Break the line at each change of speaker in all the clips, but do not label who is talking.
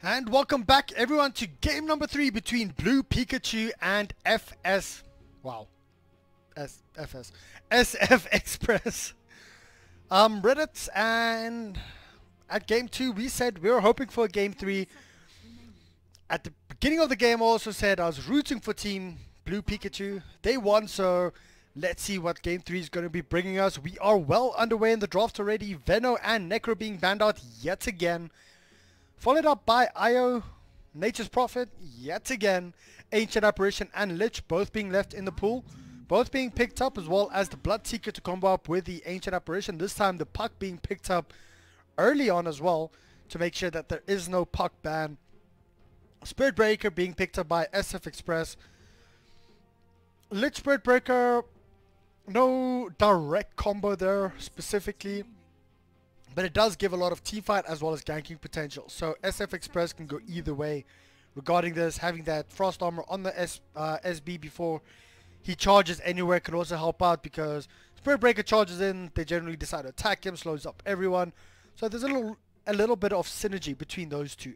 And welcome back everyone to game number 3 between Blue Pikachu and FS. Wow. FS. SF Express. Reddit, and at game 2 we said we were hoping for game 3. At the beginning of the game I also said I was rooting for team Blue Pikachu. They won, so let's see what game 3 is going to be bringing us. We are well underway in the draft already. Veno and Necro being banned out yet again. Followed up by Io, Nature's Prophet, yet again. Ancient Apparition and Lich both being left in the pool. Both being picked up, as well as the Bloodseeker to combo up with the Ancient Apparition. This time the Puck being picked up early on as well, to make sure that there is no Puck ban. Spirit Breaker being picked up by SF Express. Lich Spirit Breaker, no direct combo there specifically, but it does give a lot of teamfight as well as ganking potential. So SF Express can go either way regarding this. Having that Frost Armor on the SB before he charges anywhere can also help out, because Spirit Breaker charges in, they generally decide to attack him, slows up everyone. So there's a little bit of synergy between those two.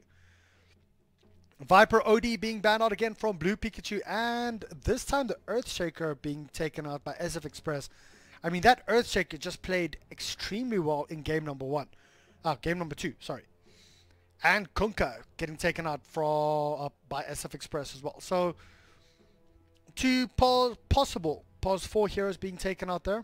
Viper OD being banned out again from Blue Pikachu, and this time the Earthshaker being taken out by SF Express. I mean, that Earthshaker just played extremely well in game number 2, sorry. And Kunkka getting taken out by SF Express as well. So, two possible pause 4 heroes being taken out there.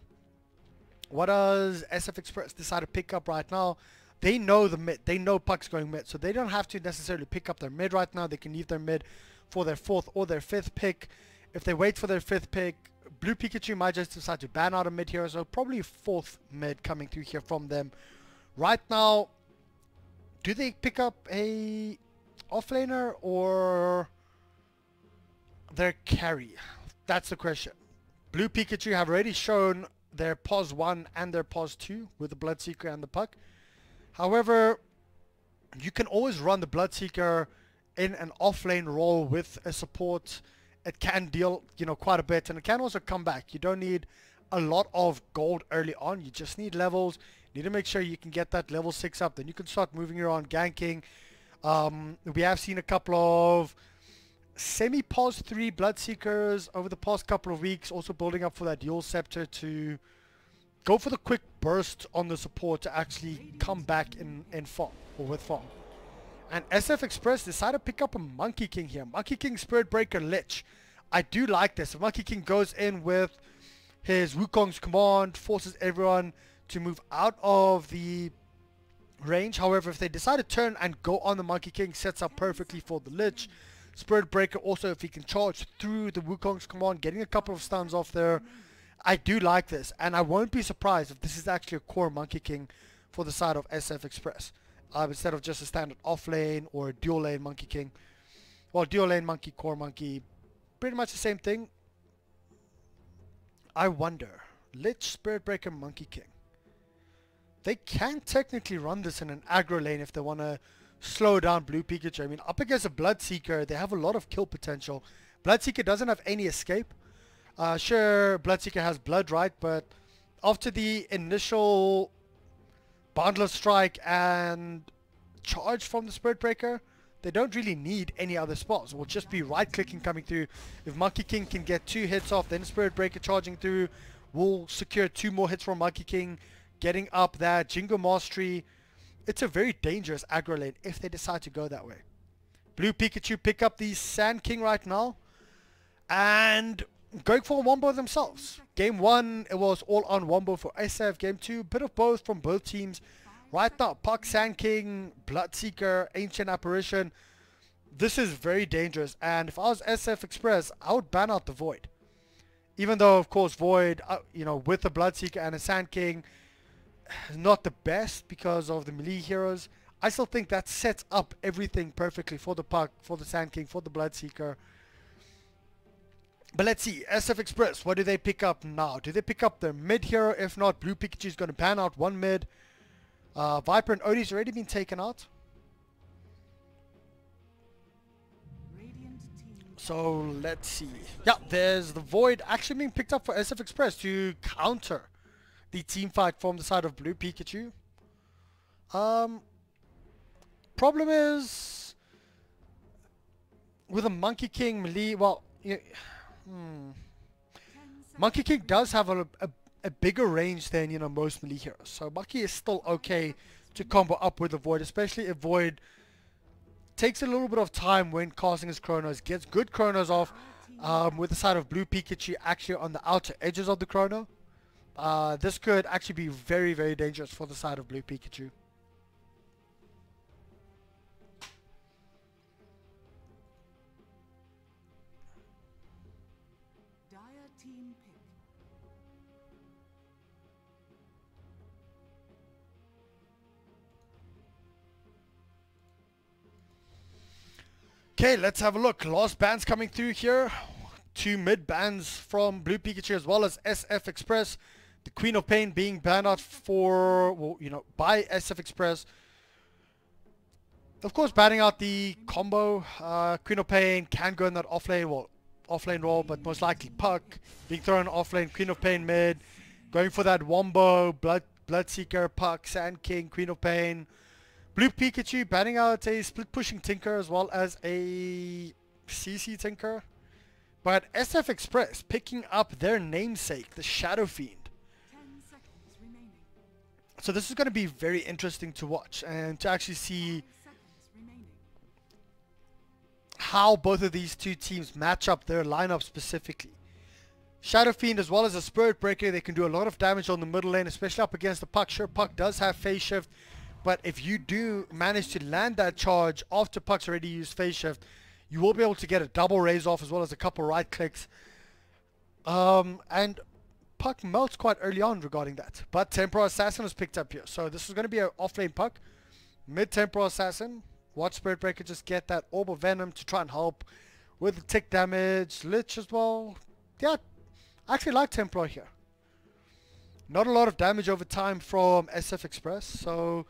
What does SF Express decide to pick up right now? They know the mid. They know Puck's going mid, so they don't have to necessarily pick up their mid right now. They can leave their mid for their 4th or their 5th pick. If they wait for their 5th pick, Blue Pikachu might just decide to ban out a mid hero, so probably 4th mid coming through here from them. Right now, do they pick up a offlaner or their carry? That's the question. Blue Pikachu have already shown their pause 1 and their pause 2 with the Bloodseeker and the Puck. However, you can always run the Bloodseeker in an offlane role with a support. It can deal, quite a bit, and it can also come back. You don't need a lot of gold early on. You just need levels. You need to make sure you can get that level 6 up. Then you can start moving around ganking. We have seen a couple of semi-pause 3 Bloodseekers over the past couple of weeks, also building up for that dual scepter to go for the quick burst on the support to actually come back in farm or with farm. And SF Express decided to pick up a Monkey King here. Monkey King, Spirit Breaker, Lich. I do like this. If Monkey King goes in with his Wukong's command, forces everyone to move out of the range. However, if they decide to turn and go on the Monkey King, sets up perfectly for the Lich. Spirit Breaker also, if he can charge through the Wukong's command, getting a couple of stuns off there. I do like this, and I won't be surprised if this is actually a core Monkey King for the side of SF Express. Instead of just a standard off lane or a dual lane Monkey King. Well, dual lane Monkey, core Monkey, pretty much the same thing. I wonder, Lich, Spirit Breaker, Monkey King. They can technically run this in an aggro lane if they want to slow down Blue Pikachu. I mean, up against a Bloodseeker, they have a lot of kill potential. Bloodseeker doesn't have any escape. Sure, Bloodseeker has blood, right? But after the initial Boundless Strike and charge from the Spirit Breaker, they don't really need any other spots. It will just be right clicking coming through. If Monkey King can get 2 hits off, then Spirit Breaker charging through will secure 2 more hits from Monkey King, getting up that Jingo Mastery. It's a very dangerous aggro lane if they decide to go that way. Blue Pikachu pick up the Sand King right now and going for a wombo themselves. Game 1, it was all on wombo for SF. Game 2, bit of both from both teams. Right now, Puck, Sand King, Bloodseeker, Ancient Apparition. This is very dangerous. And if I was SF Express, I would ban out the Void. Even though, of course, Void, with the Bloodseeker and a Sand King, is not the best because of the melee heroes. I still think that sets up everything perfectly for the Puck, for the Sand King, for the Bloodseeker. But let's see, SF Express, what do they pick up now? Do they pick up their mid hero? If not, Blue Pikachu is going to ban out 1 mid. Viper and Odie's already been taken out. So let's see. Yeah, there's the Void actually being picked up for SF Express to counter the team fight from the side of Blue Pikachu. Problem is, with a Monkey King melee, well, yeah, Monkey King does have a bigger range than, you know, most melee heroes. So Monkey is still okay to combo up with the Void, especially if Void takes a little bit of time when casting his chronos, gets good chronos off with the side of blue Pikachu actually on the outer edges of the chrono. This could actually be very, very dangerous for the side of blue Pikachu.
Team pick.
Okay, let's have a look. Last bands coming through here. 2 mid bans from Blue Pikachu as well as SF Express. The Queen of Pain being banned out for, well, you know, by SF Express. Of course, banning out the combo. Queen of Pain can go in that offlane, well, offlane role, but most likely Puck being thrown offlane. Queen of Pain mid, going for that Wombo, Bloodseeker, Puck, Sand King, Queen of Pain. Blue Pikachu banning out a split pushing Tinker as well as a CC Tinker. But SF Express picking up their namesake, the Shadow Fiend.
10 seconds remaining.
So this is going to be very interesting to watch and to actually see
5 seconds remaining.
how both of these two teams match up their lineup specifically. Shadow Fiend as well as a Spirit Breaker, they can do a lot of damage on the middle lane, especially up against the Puck. Sure, Puck does have Phase Shift, but if you do manage to land that charge after Puck's already used Phase Shift, you will be able to get a double raise off as well as a couple right clicks. And Puck melts quite early on regarding that. But Temporal Assassin was picked up here. So this is going to be an offlane Puck. Mid Temporal Assassin. Watch Spirit Breaker just get that Orb of Venom to try and help with the tick damage. Lich as well. Yeah, I actually like Temporal here. Not a lot of damage over time from SF Express. So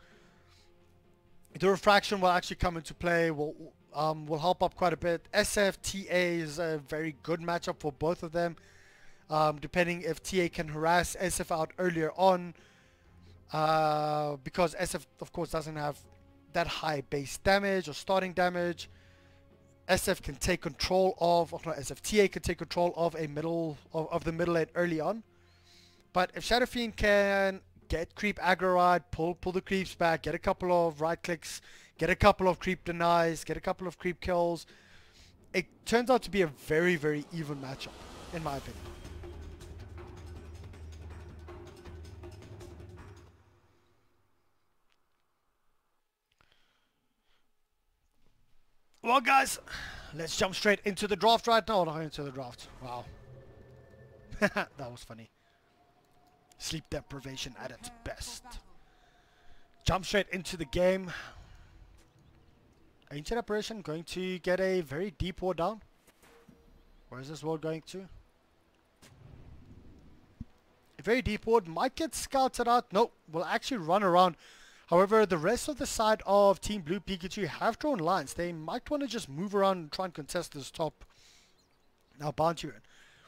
the Refraction will actually come into play. Will help up quite a bit. SF TA is a very good matchup for both of them. Depending if TA can harass SF out earlier on, because SF of course doesn't have that high base damage or starting damage. SF can take control of, or not, SF TA can take control of a middle of the middle lane early on. But if Shadow Fiend can get creep aggro right, pull the creeps back, get a couple of right clicks, get a couple of creep denies, get a couple of creep kills, it turns out to be a very, very even matchup, in my opinion. Well, guys, let's jump straight into the draft right now. Not into the draft. Wow. That was funny. Sleep deprivation at its best. Jump straight into the game. Ancient Apparition going to get a very deep ward down. Where is this ward going to? A very deep ward might get scouted out. Nope, will actually run around. However, the rest of the side of Team Blue Pikachu have drawn lines. They might want to just move around and try and contest this top now bounty run.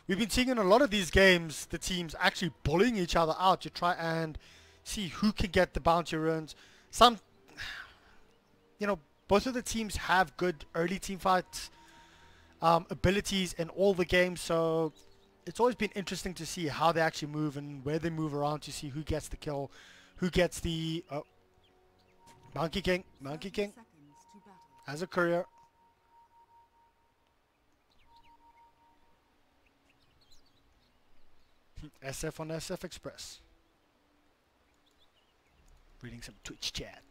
We've been seeing in a lot of these games the teams actually bullying each other out to try and see who can get the bounty runs. Some, you know, both of the teams have good early team fight abilities in all the games, so it's always been interesting to see how they actually move and where they move around to see who gets the kill, who gets the Monkey King as a courier. SF on SF Express. Reading some Twitch chat.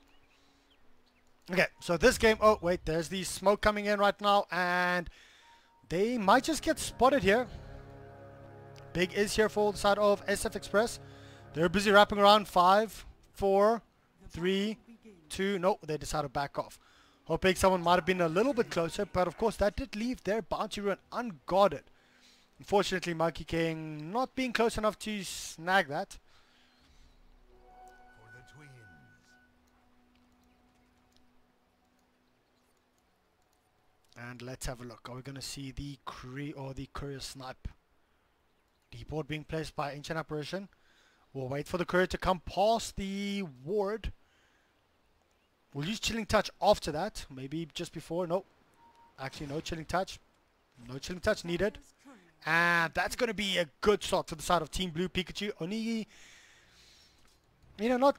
Okay, so this game, oh wait, there's the smoke coming in right now and they might just get spotted here. Big is here for the side of SF Express. They're busy wrapping around. 5, 4, 3, 2, no, they decided to back off. Hoping someone might have been a little bit closer, but of course that did leave their bounty run unguarded. Unfortunately, Monkey King not being close enough to snag that.
For the twins.
And let's have a look. Are we going to see the courier snipe? Deep ward being placed by Ancient Apparition. We'll wait for the courier to come past the ward. We'll use Chilling Touch after that. Maybe just before. Nope. Actually, no chilling touch. No chilling touch needed.
Dire's courier
And that's going to be a good start to the side of Team Blue Pikachu. Only, not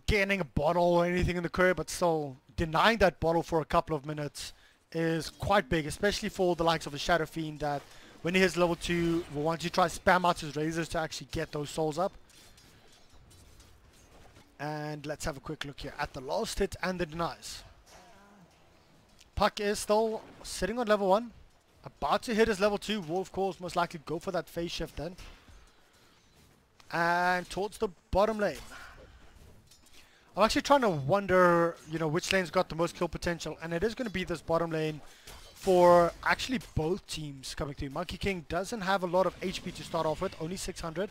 gaining a bottle or anything in the courier, but still denying that bottle for a couple of minutes is quite big, especially for the likes of a Shadow Fiend that when he hits level 2 will want you to try spam out his razors to actually get those souls up. And let's have a quick look here at the last hit and the denies. Puck is still sitting on level 1. About to hit his level 2. Will, of course, most likely go for that phase shift then. And towards the bottom lane. I'm actually trying to wonder, which lane's got the most kill potential. And it is going to be this bottom lane for actually both teams coming through. Monkey King doesn't have a lot of HP to start off with. Only 600.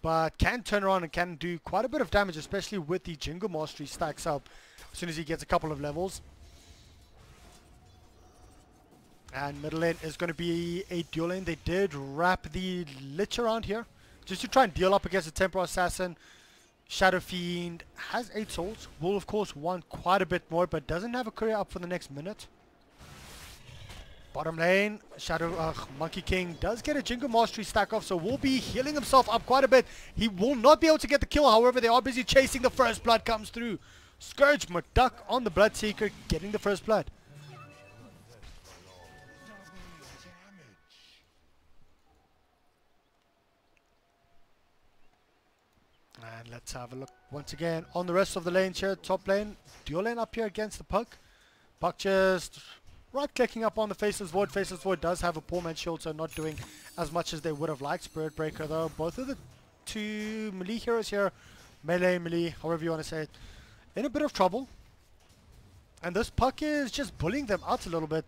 But can turn around and can do quite a bit of damage, especially with the Jingle Mastery stacks up as soon as he gets a couple of levels. And middle lane is going to be a dual lane. They did wrap the Lich around here just to try and deal up against the Temporal Assassin. Shadow Fiend has 8 souls. Will, of course, want quite a bit more, but doesn't have a courier up for the next minute. Bottom lane, Monkey King does get a Jingle Mastery stack off, so will be healing himself up quite a bit. He will not be able to get the kill, however, they are busy chasing. The first blood comes through. Scourge McDuck on the Bloodseeker, getting the first blood. And let's have a look once again on the rest of the lanes here. Top lane, dual lane up here against the Puck. Puck just right clicking up on the Faceless Void. Faceless Void does have a poor man shield, so not doing as much as they would have liked. Spirit Breaker though, both of the two melee heroes here, melee, however you want to say it, in a bit of trouble. And this Puck is just bullying them out a little bit.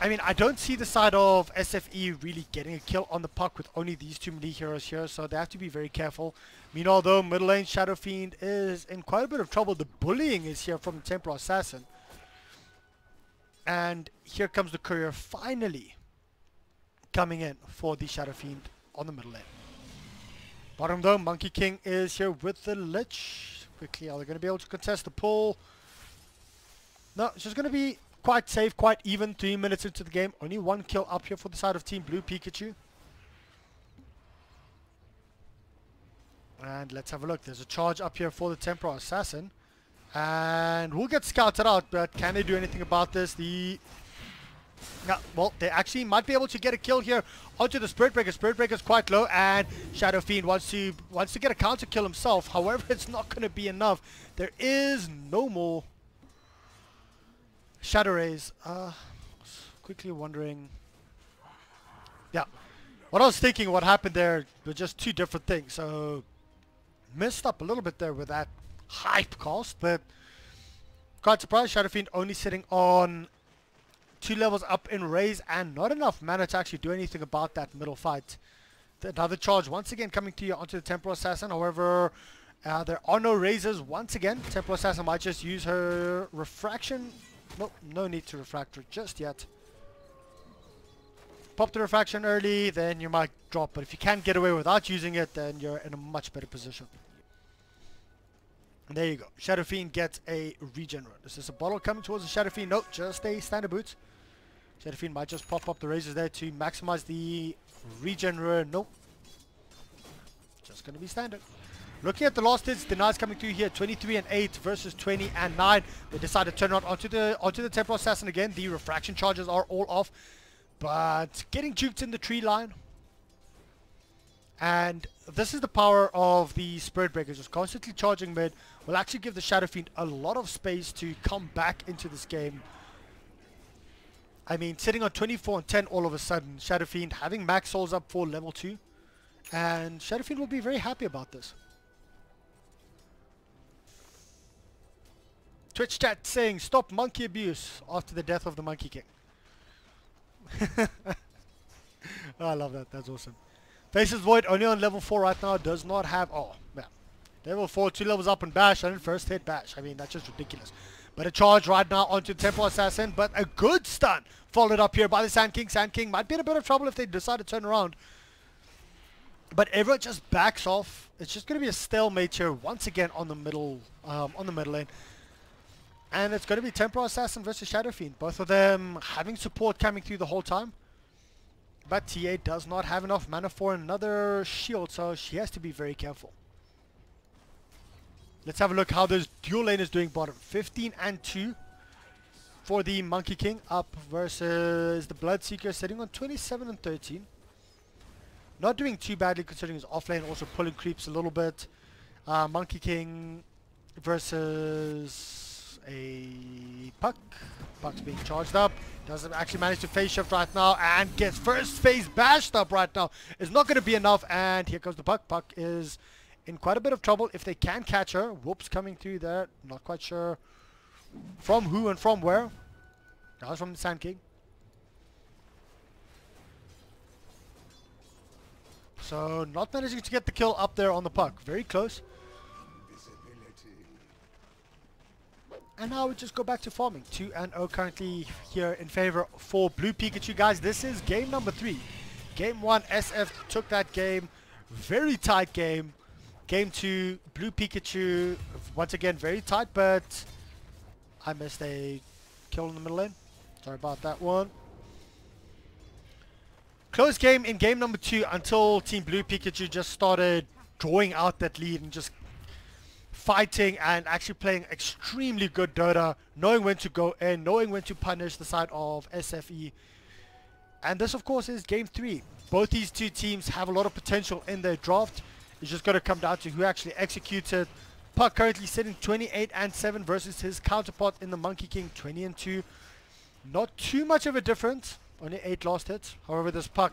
I mean, I don't see the side of SFE really getting a kill on the Puck with only these two melee heroes here, so they have to be very careful. Meanwhile, though, middle lane Shadow Fiend is in quite a bit of trouble. The bullying is here from the Temporal Assassin. And here comes the courier finally coming in for the Shadow Fiend on the middle lane. Bottom, though, Monkey King is here with the Lich. Quickly, are they going to be able to contest the pull? No, it's just going to be quite safe, quite even. 3 minutes into the game. Only 1 kill up here for the side of Team Blue Pikachu. And let's have a look. There's a charge up here for the Temporal Assassin. And we'll get scouted out, but can they do anything about this? Well, they actually might be able to get a kill here onto the Spirit Breaker. Spirit Breaker is quite low, and Shadow Fiend wants to get a counter kill himself. However, it's not going to be enough. There is no more Shadow Rays. Quickly wondering. Yeah, what I was thinking, what happened there were just two different things. So messed up a little bit there with that hype cost, but quite surprised. Shadow Fiend only sitting on 2 levels up in raise and not enough mana to actually do anything about that middle fight. Another charge once again coming to you onto the Temporal Assassin. However, there are no raises once again. Temporal Assassin might just use her refraction. Nope, no need to refract her just yet. Pop the refraction early, then you might drop, but if you can't get away without using it, then you're in a much better position. And there you go. Shadow Fiend gets a regen run. Is this a bottle coming towards the Shadow Fiend? Nope, just a standard boot. Shadow Fiend might just pop up the razors there to maximize the regen run. Nope. Just going to be standard. Looking at the last hits, denies coming through here. 23 and 8 versus 20 and 9. They decide to turn around onto the Temporal Assassin again. The refraction charges are all off. But getting juked in the tree line. And this is the power of the Spirit Breakers. Just constantly charging mid will actually give the Shadow Fiend a lot of space to come back into this game. I mean, sitting on 24 and 10 all of a sudden. Shadow Fiend having max souls up for level 2. And Shadow Fiend will be very happy about this. Twitch chat saying, stop monkey abuse after the death of the Monkey King. Oh, I love that. That's awesome. Faceless Void only on level 4 right now. Does not have... Oh, man. Level 4, 2 levels up in Bash. And first hit Bash. I mean, that's just ridiculous. But a charge right now onto the Temporal Assassin. But a good stun followed up here by the Sand King. Sand King might be in a bit of trouble if they decide to turn around. But everyone just backs off. It's just going to be a stalemate here once again on the middle lane. And it's going to be Templar Assassin versus Shadow Fiend. Both of them having support coming through the whole time. But TA does not have enough mana for another shield, so she has to be very careful. Let's have a look how this dual lane is doing bottom. 15 and 2 for the Monkey King up versus the Bloodseeker sitting on 27 and 13. Not doing too badly considering his offlane, also pulling creeps a little bit. Monkey King versus a Puck. Puck's being charged up. Doesn't actually manage to phase shift right now and gets first phase bashed up right now. It's not going to be enough, and here comes the Puck. Puck is in quite a bit of trouble if they can catch her. Whoops coming through there. Not quite sure from who and from where. That was from the Sand King. So not managing to get the kill up there on the Puck. Very close. And now we just go back to farming. 2-0 currently here in favor for Blue Pikachu. Guys, this is game number 3. Game 1, SF took that game. Very tight game. Game 2, Blue Pikachu, once again, very tight, but I missed a kill in the middle lane. Sorry about that one. Close game in game number 2 until Team Blue Pikachu just started drawing out that lead and just fighting and actually playing extremely good Dota, knowing when to go in, knowing when to punish the side of SFE. And this, of course, is game 3. Both these two teams have a lot of potential in their draft. It's just going to come down to who actually executes it. Puck currently sitting 28 and 7 versus his counterpart in the Monkey King 20 and 2. Not too much of a difference. Only 8 last hits. However, this Puck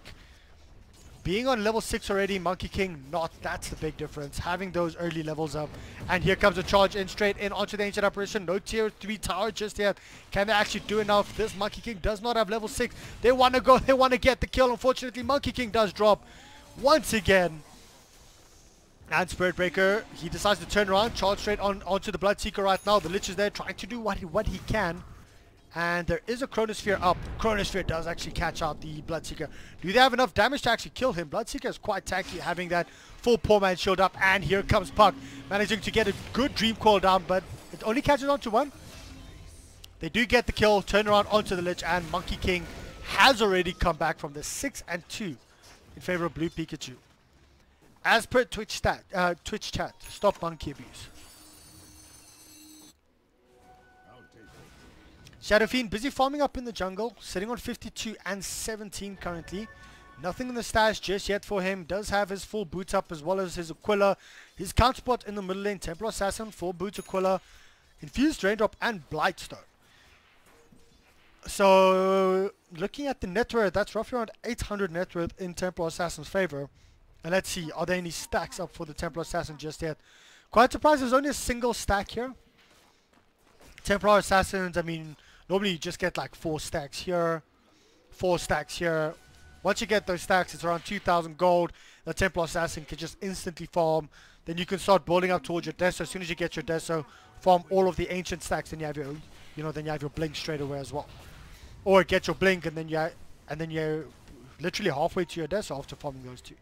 being on level 6 already, Monkey King not. That's the big difference. Having those early levels up. And here comes a charge in straight in onto the ancient apparition. No tier 3 tower just yet. Can they actually do enough? This Monkey King does not have level 6. They want to go. They want to get the kill. Unfortunately, Monkey King does drop once again. And Spirit Breaker, he decides to turn around, charge straight onto the Bloodseeker right now. The Lich is there trying to do what he can. And there is a Chronosphere up. Chronosphere does actually catch out the Bloodseeker. Do they have enough damage to actually kill him? Bloodseeker is quite tanky, having that full poor man shield up. And here comes Puck, managing to get a good Dream Coil down, but it only catches onto one. They do get the kill, turn around onto the Lich, and Monkey King has already come back from the 6 and 2 in favor of Blue Pikachu. As per Twitch chat, stop monkey abuse. Shadow Fiend busy farming up in the jungle, sitting on 52 and 17 currently. Nothing in the stash just yet for him. Does have his full boots up as well as his Aquila. His counterpart in the middle lane, Templar Assassin, full boots Aquila, Infused Raindrop and Blightstone. So looking at the net worth, that's roughly around 800 net worth in Templar Assassin's favor. And let's see, are there any stacks up for the Templar Assassin just yet? Quite surprised there's only a single stack here. Templar Assassins, I mean, normally you just get like 4 stacks here, 4 stacks here. Once you get those stacks, it's around 2,000 gold. The Templar Assassin can just instantly farm. Then you can start building up towards your Deso. As soon as you get your Deso, farm all of the ancient stacks, then you have your, then you have your blink straight away as well. Or get your blink and then you're literally halfway to your Deso after farming those two.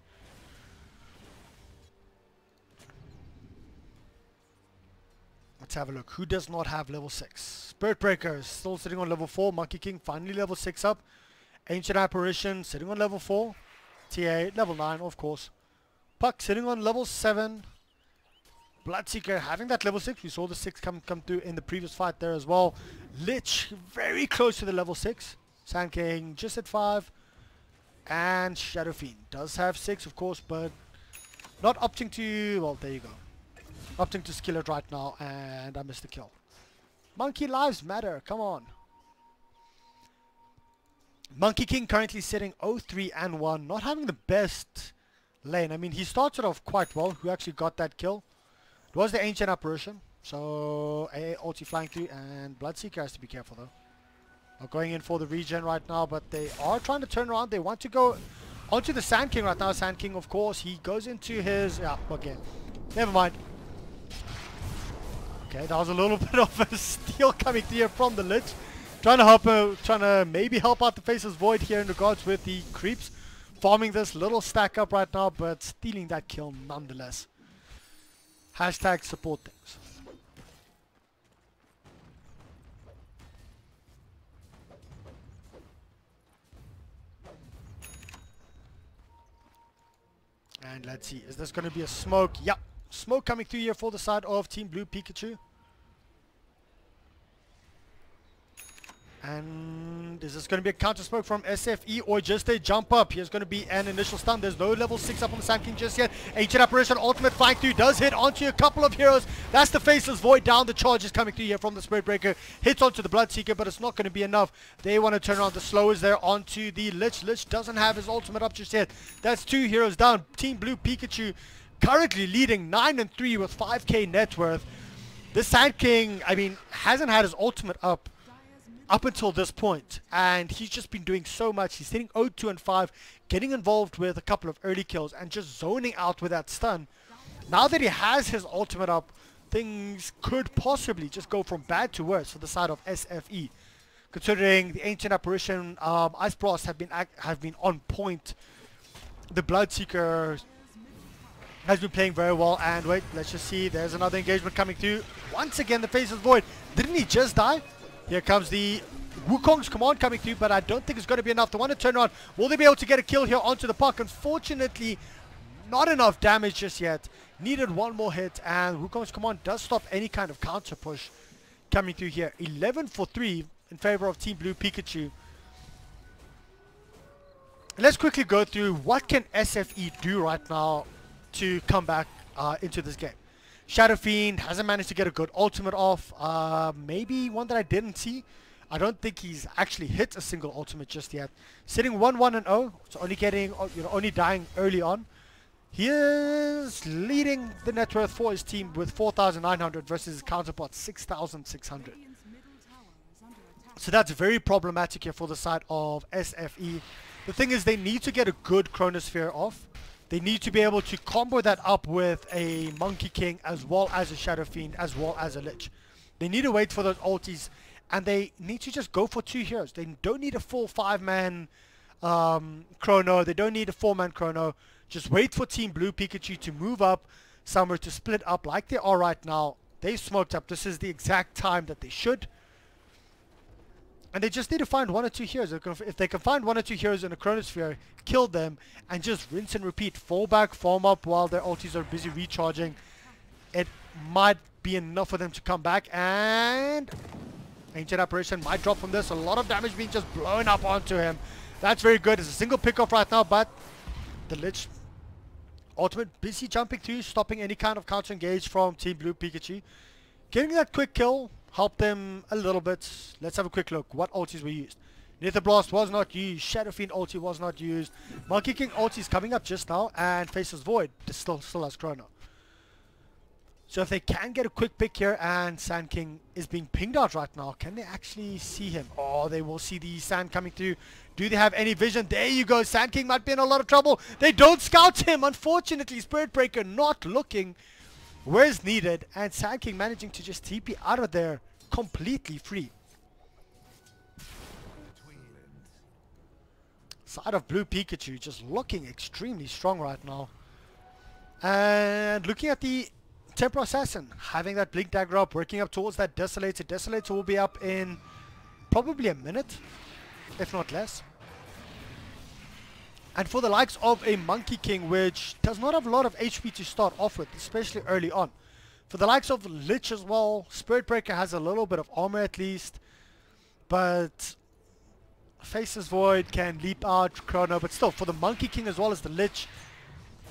Let's have a look. Who does not have level 6? Spirit Breaker is still sitting on level 4. Monkey King finally level 6 up. Ancient Apparition sitting on level 4. TA level 9, of course. Puck sitting on level 7. Bloodseeker having that level 6. We saw the 6 come through in the previous fight there as well. Lich very close to the level 6. Sand King just at 5. And Shadow Fiend does have 6, of course, but not opting to... Well, there you go. Opting to skill it right now, and I missed the kill. Monkey lives matter, come on. Monkey King currently sitting 0-3 and 1, not having the best lane. I mean, he started off quite well. Who actually got that kill? It was the Ancient Apparition. So, ulti flying through, and Bloodseeker has to be careful though. Not going in for the regen right now, but they are trying to turn around. They want to go onto the Sand King right now. Sand King, of course, he goes into his... Yeah, okay. Never mind. Okay, that was a little bit of a steal coming through here from the Lich. Trying to maybe help out the Faceless Void here in regards with the creeps. Farming this little stack up right now, but stealing that kill nonetheless. Hashtag support things. And let's see, is this going to be a smoke? Yep, smoke coming through here for the side of Team Blue Pikachu. And is this going to be a counter smoke from SFE or just a jump up? Here's going to be an initial stun. There's no level 6 up on the Sand King just yet. Ancient Apparition ultimate flying through does hit onto a couple of heroes. That's the Faceless Void down. The charge is coming through here from the Spirit Breaker. Hits onto the Bloodseeker, but it's not going to be enough. They want to turn around the slowers there onto the Lich. Lich doesn't have his ultimate up just yet. That's 2 heroes down. Team Blue Pikachu currently leading 9-3 with 5k net worth. The Sand King, I mean, hasn't had his ultimate up until this point, and he's just been doing so much. He's hitting 0-2 and 5, getting involved with a couple of early kills and just zoning out with that stun. Now that he has his ultimate up, things could possibly just go from bad to worse for the side of SFE, considering the Ancient Apparition Ice Blast have been on point. The Bloodseeker has been playing very well, and wait, let's just see, there's another engagement coming through. Once again, the Faceless Void. Didn't he just die? Here comes the Wukong's command coming through, but I don't think it's going to be enough. They want to turn on. Will they be able to get a kill here onto the puck? Unfortunately, not enough damage just yet. Needed one more hit, and Wukong's command does stop any kind of counter push coming through here. 11 for 3 in favor of Team Blue Pikachu. Let's quickly go through what can SFE do right now to come back into this game. Shadow Fiend hasn't managed to get a good ultimate off. Maybe one that I didn't see. I don't think he's actually hit a single ultimate just yet. Sitting 1-1-0, so only getting, only dying early on. He is leading the net worth for his team with 4,900 versus his counterpart 6,600. So that's very problematic here for the side of SFE. The thing is, they need to get a good Chronosphere off. They need to be able to combo that up with a Monkey King as well as a Shadow Fiend as well as a Lich. They need to wait for those ultis, and they need to just go for 2 heroes. They don't need a full 5-man chrono. They don't need a 4-man chrono. Just wait for Team Blue Pikachu to move up somewhere, to split up like they are right now. They've smoked up. This is the exact time that they should. And they just need to find 1 or 2 heroes. If they can find 1 or 2 heroes in a Chronosphere, kill them, and just rinse and repeat. Fall back, form up while their ultis are busy recharging. It might be enough for them to come back. And Ancient Apparition might drop from this. A lot of damage being just blown up onto him. That's very good. It's a single pick off right now, but the Lich ultimate busy jumping through, stopping any kind of counter engage from Team Blue Pikachu. Getting that quick kill helped them a little bit. Let's have a quick look. What ultis were used? Nether Blast was not used. Shadow Fiend ulti was not used. Monkey King ulti is coming up just now, and Faceless Void still has Chrono. So if they can get a quick pick here, and Sand King is being pinged out right now, can they actually see him? Oh, they will see the sand coming through. Do they have any vision? There you go. Sand King might be in a lot of trouble. They don't scout him. Unfortunately, Spirit Breaker not looking where's needed, and Sand King managing to just TP out of there completely free. Side of Blue Pikachu just looking extremely strong right now. And looking at the Temporal Assassin, having that Blink Dagger up, working up towards that Desolator. Desolator will be up in probably a minute, if not less. And for the likes of a Monkey King, which does not have a lot of HP to start off with, especially early on. For the likes of Lich as well, Spirit Breaker has a little bit of armor at least. But Faceless Void can leap out, Chrono. But still, for the Monkey King as well as the Lich,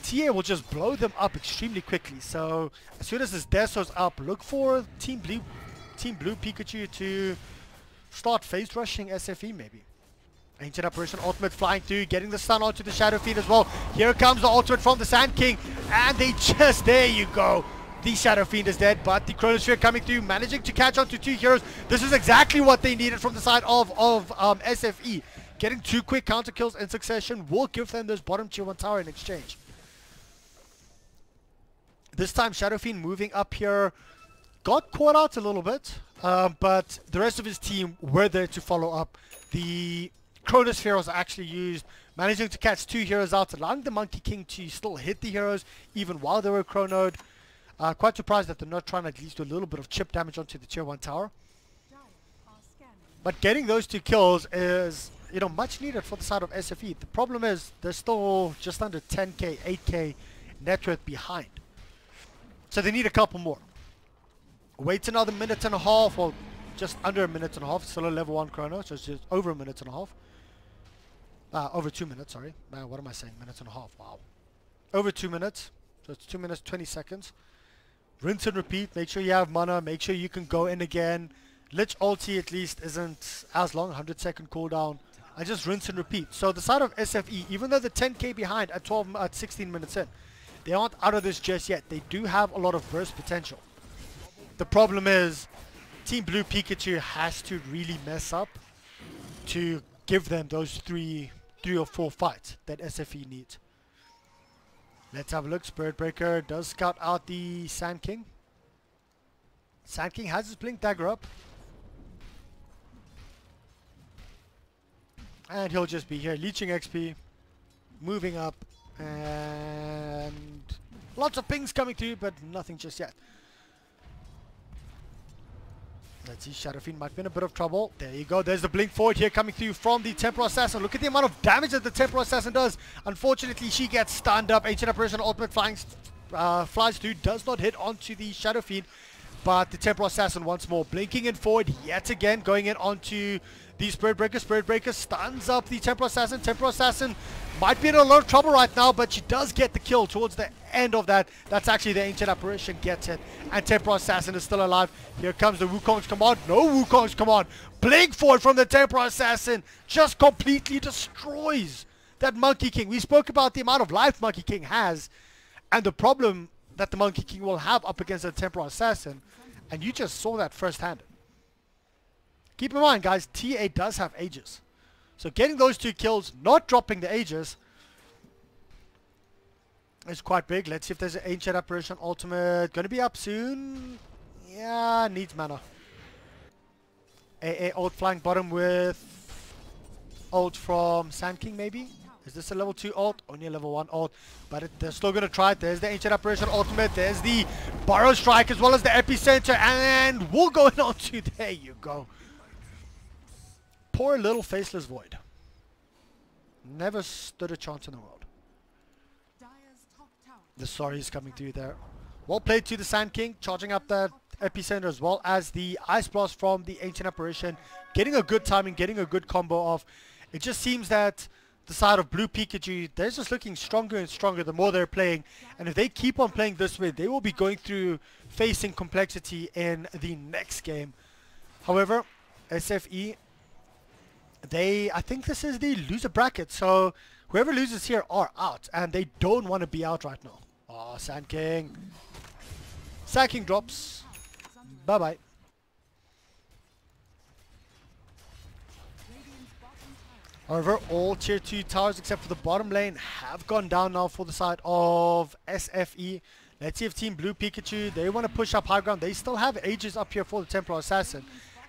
TA will just blow them up extremely quickly. So as soon as this Deso's up, look for Team Blue Pikachu to start phase rushing SFE maybe. Ancient Apparition ultimate flying through, getting the stun onto the Shadow Fiend as well. Here comes the ultimate from the Sand King, and they just, there you go. The Shadow Fiend is dead, but the Chronosphere coming through, managing to catch on to 2 heroes. This is exactly what they needed from the side of SFE. Getting 2 quick counter kills in succession will give them this bottom tier 1 tower in exchange. This time Shadow Fiend moving up here, got caught out a little bit, but the rest of his team were there to follow up. The Chronosphere was actually used, managing to catch 2 heroes out, allowing the Monkey King to still hit the heroes even while they were chronoed. Quite surprised that they're not trying to at least do a little bit of chip damage onto the tier 1 tower. But getting those 2 kills is you know, much needed for the side of SFE. The problem is they're still just under 10k, 8k net worth behind. So they need a couple more. Wait another minute and a half, or just under a minute and a half. Still a level 1 chrono, so it's just over a minute and a half. Over 2 minutes, sorry. What am I saying? Minute and a half, wow. Over 2 minutes, so it's 2 minutes, 20 seconds. Rinse and repeat, make sure you have mana, make sure you can go in again. Lich ulti at least isn't as long, 100-second cooldown. And just rinse and repeat. So the side of SFE, even though they're 10k behind at 16 minutes in, they aren't out of this just yet. They do have a lot of burst potential. The problem is, Team Blue Pikachu has to really mess up to give them those three or four fights that SFE needs. Let's have a look. Spirit Breaker does scout out the Sand King. Sand King has his Blink Dagger up. And he'll just be here leeching XP, moving up, and lots of pings coming through, but nothing just yet. Let's see, Shadow Fiend might be in a bit of trouble. There you go. There's the blink forward here coming through from the Temporal Assassin. Look at the amount of damage that the Temporal Assassin does. Unfortunately, she gets stunned up. Ancient Apparition Ultimate flies through. Does not hit onto the Shadow Fiend. But the Temporal Assassin once more blinking in forward yet again. Going in onto the Spirit Breaker. Spirit Breaker stuns up the Temporal Assassin. Temporal Assassin might be in a lot of trouble right now, but she does get the kill towards the end of that. That's actually the Ancient Apparition gets it. And Temporal Assassin is still alive. Here comes the Wukong's command. No Wukong's command. Blink forward from the Temporal Assassin. Just completely destroys that Monkey King. We spoke about the amount of life Monkey King has and the problem that the Monkey King will have up against the Temporal Assassin. And you just saw that firsthand. Keep in mind, guys, TA does have Aegis. So getting those 2 kills, not dropping the Aegis, is quite big. Let's see if there's an Ancient Apparition Ultimate. Gonna be up soon. Yeah, needs mana. AA ult flying bottom with ult from Sand King maybe? Is this a level 2 ult? Only a level 1 ult. But they're still gonna try it. There's the Ancient Apparition Ultimate. There's the Burrow Strike as well as the Epicenter. And we'll go in on to, there you go. Poor little Faceless Void. Never stood a chance in the world. The sorry is coming through there. Well played to the Sand King, charging up the Epicenter as well as the Ice Blast from the Ancient Apparition. Getting a good timing, getting a good combo off. It just seems that the side of Blue Pikachu, they're just looking stronger and stronger the more they're playing. And if they keep on playing this way, they will be going through facing complexity in the next game. However, SFE, I think this is the loser bracket, so whoever loses here are out, and they don't want to be out right now. Oh, Sand King. Sand King drops. Bye-bye. However, all tier 2 towers except for the bottom lane have gone down now for the side of SFE. Let's see if Team Blue Pikachu, they want to push up high ground. They still have Aegis up here for the Temporal Assassin.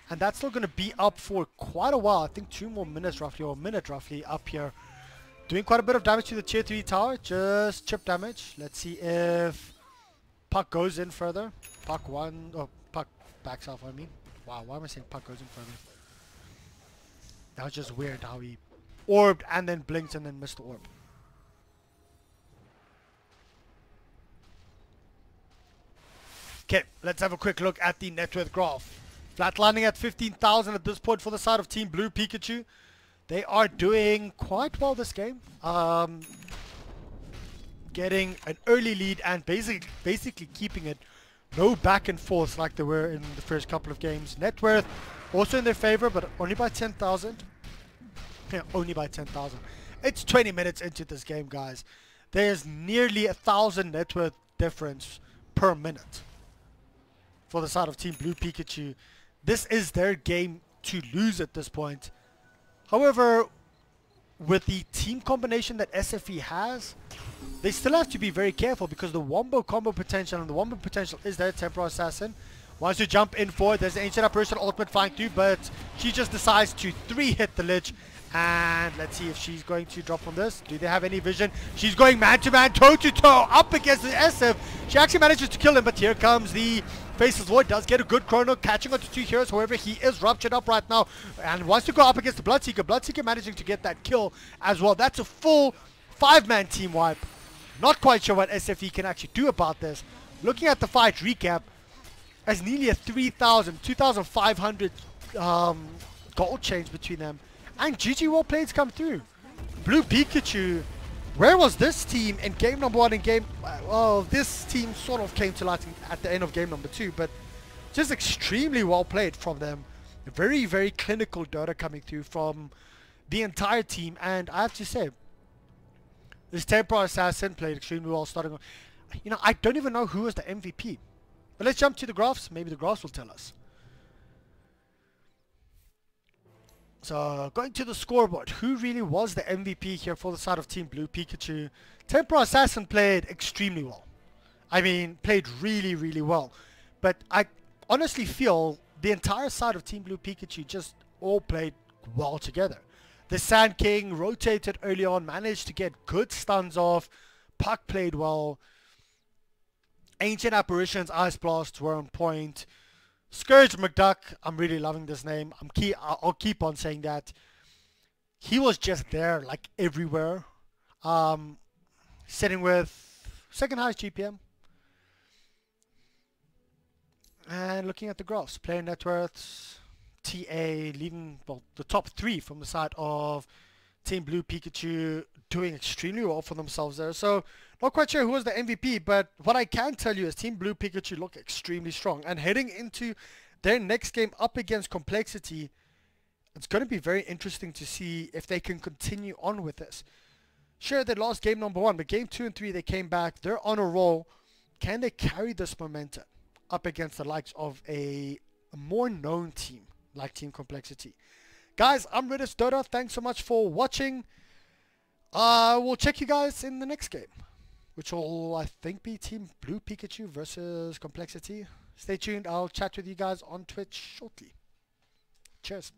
And that's still going to be up for quite a while. I think 2 more minutes roughly, or a minute roughly up here. Doing quite a bit of damage to the tier 3 tower. Just chip damage. Let's see if Puck goes in further. Puck backs off, I mean. Wow, why am I saying Puck goes in further? That was just weird how he orbed and then blinked and then missed the orb. Okay, let's have a quick look at the net worth graph. Flatlining at 15,000 at this point for the side of Team Blue Pikachu. They are doing quite well this game. Getting an early lead and basically keeping it no back and forth like they were in the first couple of games. Net worth also in their favor, but only by 10,000. Yeah, only by 10,000. It's 20 minutes into this game, guys. There's nearly 1,000 net worth difference per minute for the side of Team Blue Pikachu. This is their game to lose at this point. However, with the team combination that SFE has, they still have to be very careful because the Wombo combo potential, and the Wombo potential is their Temporal Assassin. Wants to jump in forward, there's the Ancient Apparition Ultimate flying through, but she just decides to 3-hit the Lich. And let's see if she's going to drop on this. Do they have any vision? She's going man-to-man, toe-to-toe, up against the SF. She actually manages to kill him, but here comes the Faces Void, does get a good chrono, catching onto 2 heroes. However, he is ruptured up right now and wants to go up against the Bloodseeker. Bloodseeker managing to get that kill as well. That's a full 5-man team wipe. Not quite sure what SFE can actually do about this. Looking at the fight recap, as nearly a 2,500 gold change between them. And GG well playeds come through. Blue Pikachu, where was this team in game number 1 and game... well, this team sort of came to light at the end of game number 2, but just extremely well played from them. Very, very clinical Dota coming through from the entire team. And I have to say, this Temporal Assassin played extremely well starting on... You know, I don't even know who was the MVP. But let's jump to the graphs. Maybe the graphs will tell us. So, going to the scoreboard. Who really was the MVP here for the side of Team Blue Pikachu? Temporal Assassin played extremely well. I mean, played really, really well. But I honestly feel the entire side of Team Blue Pikachu just all played well together. The Sand King rotated early on, managed to get good stuns off. Puck played well. Ancient Apparitions, Ice Blasts were on point. Scourge McDuck, I'm really loving this name. I'll keep on saying that. He was just there, like everywhere. Sitting with second highest GPM. And looking at the graphs, player net worths, TA leading, well, the top 3 from the side of Team Blue Pikachu, doing extremely well for themselves there. So, not quite sure who was the MVP, but what I can tell you is Team Blue Pikachu look extremely strong. And heading into their next game up against Complexity, it's going to be very interesting to see if they can continue on with this. Sure, they lost game number 1, but game 2 and 3 they came back. They're on a roll. Can they carry this momentum up against the likes of a more known team like Team Complexity? Guys, I'm Redis Dota. Thanks so much for watching. We'll check you guys in the next game, which will, I think, be Team Blue Pikachu versus Complexity. Stay tuned. I'll chat with you guys on Twitch shortly. Cheers.